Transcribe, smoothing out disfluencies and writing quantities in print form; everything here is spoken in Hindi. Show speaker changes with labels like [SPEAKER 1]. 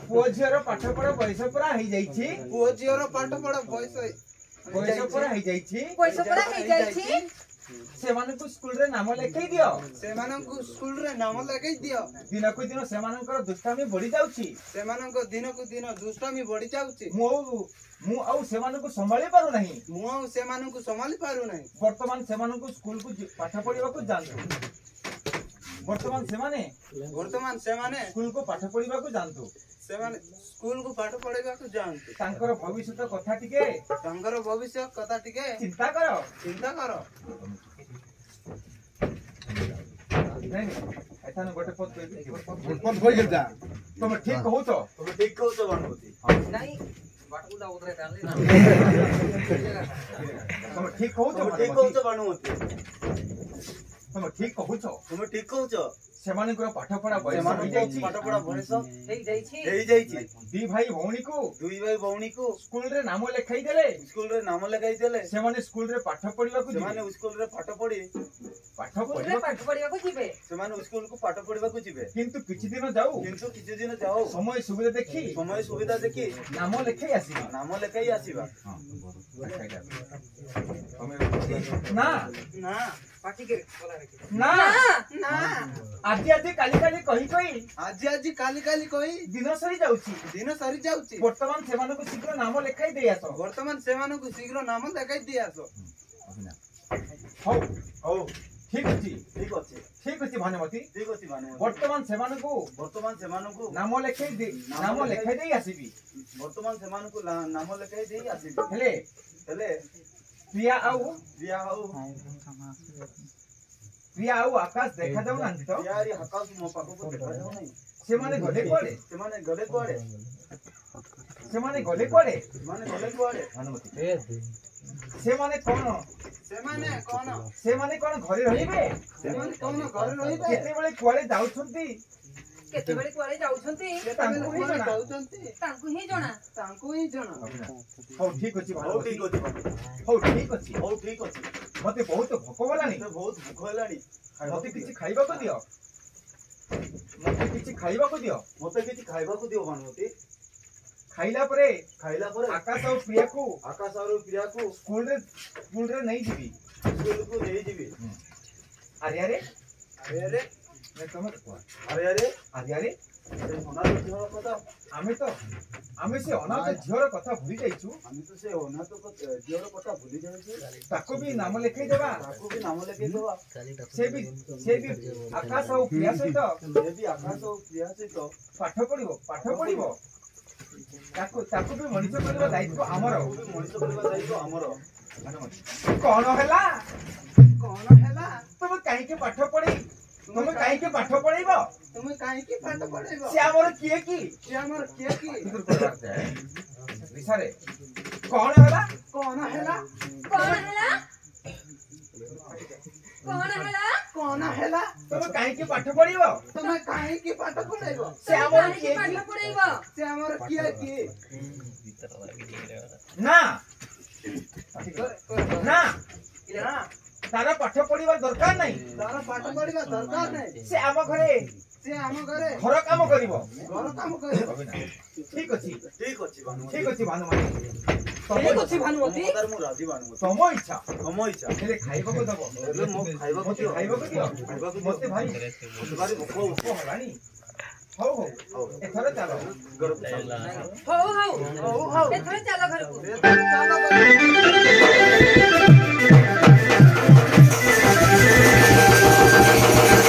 [SPEAKER 1] पुओ झीर पाठ पढ़ा बयस पूरा हो जाइछि
[SPEAKER 2] पुओ झीर पाठ पढ़ा बयस
[SPEAKER 1] पूरा हो जाइछि
[SPEAKER 3] पैसा पूरा हो जाइछि
[SPEAKER 1] सेमानकु स्कूल रे नाम लिखाई दियो
[SPEAKER 2] सेमानकु स्कूल रे नाम लिखाई दियो
[SPEAKER 1] दिनकु दिन सेमानकर दुष्टामी बढ़ी जाउछि
[SPEAKER 2] सेमानक दिनकु दिन दुष्टामी बढ़ी जाउछि
[SPEAKER 1] मु आउ सेमानकु संभाली पारु नाही
[SPEAKER 2] मु आउ सेमानकु संभाली पारु नाही
[SPEAKER 1] वर्तमान सेमानकु स्कूल को पाठ पढ़िबाकू जानतु वर्तमान सेमाने स्कूल को पाठ पढ़िबाकू जानतु
[SPEAKER 2] सेमाने स्कूल को पाठ पढ़िबाकू जानतु
[SPEAKER 1] तांकर भविष्य कथा टिके
[SPEAKER 2] तांकर भविष्य कथा टिके
[SPEAKER 1] चिंता करो नहीं एथान गोटे पद होई गेलता तुम ठीक कहू बानुमती
[SPEAKER 4] नहीं बाटुला उतरे डालली ना
[SPEAKER 1] तुम ठीक कहू बानुमती तुम ठीक कहू सेमानकर पाठ पढ़ा बयस
[SPEAKER 4] पाठ पढ़ा बयस
[SPEAKER 1] हेई जाइछि दुई भाई भौणी को स्कूल रे नाम लिखाई देले सेमाने स्कूल रे पाठ पढ़िबा को सेमाने स्कूल रे पाठ पढ़िबा को जिबे सेमाने स्कूल को पाठ पढ़िबा को जिबे किंतु किछि दिन जाऊ समय सुविधा देखि नाम लिखाई आसीबा ना
[SPEAKER 2] ना
[SPEAKER 4] पार्टी के
[SPEAKER 1] ना
[SPEAKER 2] ना
[SPEAKER 1] आजी काली कही दिन सरी जाउछि वर्तमान सेमानकु शीघ्र नाम लिखाई दे आसो हो ठीक अछि भानुमती वर्तमान सेमानकु नाम लिखाई दे आसीबी हेले प्रिया आउ आकाश देखा जाऊ ना तो
[SPEAKER 2] यार आकाश मो पाखो को देखा जाऊ नहीं
[SPEAKER 1] सेमाने गले कोड़े भानुमती सेमाने कोन घरे रहिबे केते बेले कुआले जाउछंती
[SPEAKER 3] तांकु ही जणा
[SPEAKER 1] हो ठीक अछि मते बहुत भोक होलानी मते किछि खाइबा को दियो भानुमती खाइला परे आकाश और प्रिया को स्कूल रे नहीं जीवी अरे आमे से अनाथ झियर कथा भूली जाइछु ताको भी नाम लिखाई देबा से भी आकाश और प्रिया सहित पाठ पढ़िबो ताको भी मनीष करबा दायित्व हमर कौन हैला तुम काहे के पाठ पढ़ाइबो से हमर किए की विचारे कौन हैला तुम काहे के पाठ पढ़िबो से हमर किए की ना तारा पाठ पढ़िबा दरकार नहीं से आम घरे घर काम करिवो ठीक अछि भानुमती तम इच्छा हेले खाइबा को दबो खाइबा को दियो मते भाई भूख होलानी हो एथरे चलो
[SPEAKER 3] हो एथरे चलो घर को